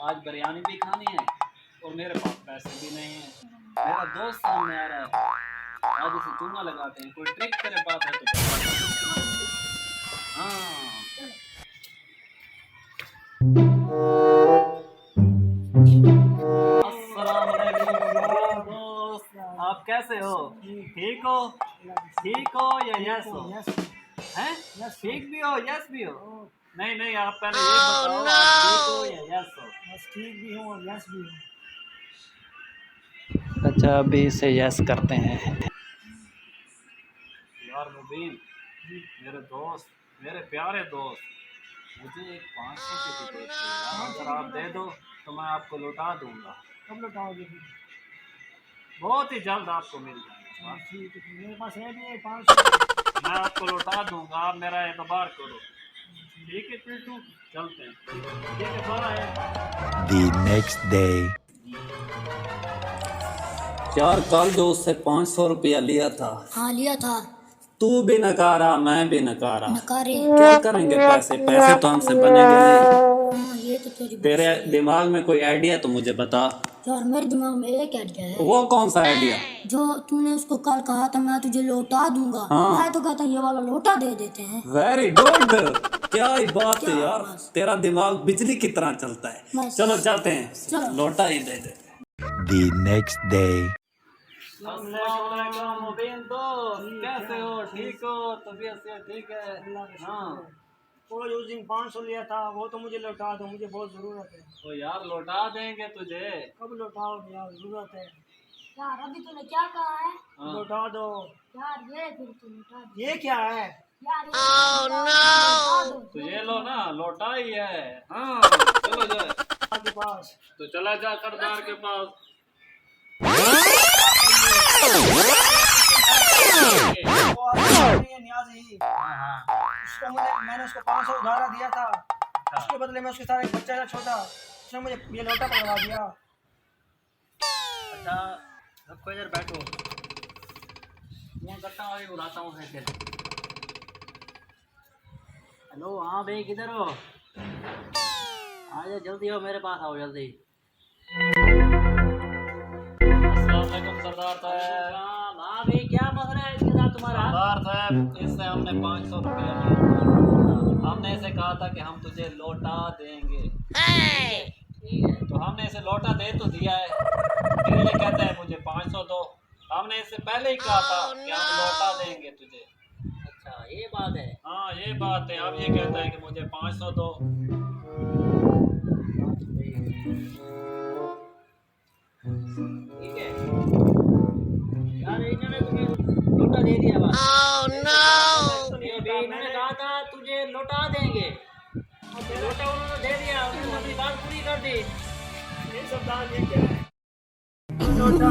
आज बिरयानी भी खानी है और मेरे पास पैसे भी नहीं है। मेरा दोस्त सामने आ रहा है, आज इसे चूना लगाते हैं। कोई ट्रिक तेरे पास है तो बता। हाँ, अस्सलाम वालेकुम दोस्त, आप कैसे हो? ठीक हो? ठीक हो या यस हो? हैं? ठीक भी हो, यस भी हो? नहीं नहीं, आप पहले ये बताओ, आप ठीक हो या यस हो? ठीक भी हूँ और यस भी हूँ। अच्छा, अभी इसे यस करते हैं। यार मुबीन, मेरे दोस्त, मेरे प्यारे दोस्त, मुझे एक 500 की टिकट चाहिए। अगर आप दे दो तो मैं आपको लौटा दूंगा। कब लौटाओगे फिर? बहुत ही जल्द आपको मिल जाएगा। ठीक है, मेरे पास है भी 500। मैं आपको लौटा दूंगा, आप मेरा एतबार करो। ठीक है पिल्टू, चलते हैं। ठीक है, बाय। The next day. यार कल जो उससे 500 रुपया लिया था, हाँ लिया था। तू भी नकारा, मैं भी नकारा। नकारे। क्या करेंगे पैसे? पैसे तो हमसे बनेंगे नहीं। हाँ ये तो तेरी बात तेरे सही है। दिमाग में कोई आइडिया तो मुझे बता। यार मेरे दिमाग में एक आइडिया है। वो कौन सा आइडिया? जो तूने उसको कल कहा था मैं तुझे लौटा दूंगा। हाँ। मैं तो कहता ये वाला लौटा दे देते हैं। वेरी गुड, क्या ही बात है यार, बस। तेरा दिमाग बिजली की तरह चलता है। बस। चलो जाते हैं, चलो। लौटा ही दे दे। The next day. अस्सलाम मुबीन दोस्त, कैसे हो? ठीक हो? तबीयत से ठीक है? हाँ। वो जो उस दिन 500 लिया था वो तो मुझे लौटा दो, मुझे बहुत ज़रूरत है। तो यार लौटा देंगे तुझे। कब लौटाओगे यार, ज़रूरत है। यार अभी तूने क्या कहा है? हाँ। लौटा दो। यार ये फिर तू लौटा दे। ये क्या है? यार लौटा दो। तो ये लो ना, लौटा ही है। हाँ, चलो जाए। आपके पास तो चला जा सरदार के पास। नियाजी, उसको मैंने उसको 500 उधारा दिया था। उसके बदले में उसके साथ एक बच्चा था छोटा, उसने मुझे ये लौटा पकड़वा दिया। अच्छा, सबको इधर बैठो, मैं करता हूँ, उड़ाता हूँ साइकिल। हेलो, हाँ भाई किधर हो? आ जाओ जल्दी, हो मेरे पास आओ जल्दी। अस्सलाम वालेकुम सरदार साहब। हाँ भाई, क्या मसला है इसके साथ तुम्हारा? सरदार साहब, इससे हमने 500 रुपया लिया। हमने इसे कहा था कि हम तुझे लौटा देंगे। ठीक है, तो हमने इसे लौटा दे तो दिया है, फिर ये कहता है मुझे 500 दो। हमने इससे पहले ही कहा था कि हम लौटा देंगे तुझे। अच्छा, ये बात है? हाँ ये बात है। अब ये कहता है कि मुझे 500 दो। ठीक है यार, इन्होंने तुम्हें लौटा दे दिया बस। Oh, no! इन्होंने कहा था तुझे लौटा देंगे, लौटा उन्होंने दे दिया, उन्होंने अपनी बात पूरी कर दी। ये सरदार ये क्या है? लौटा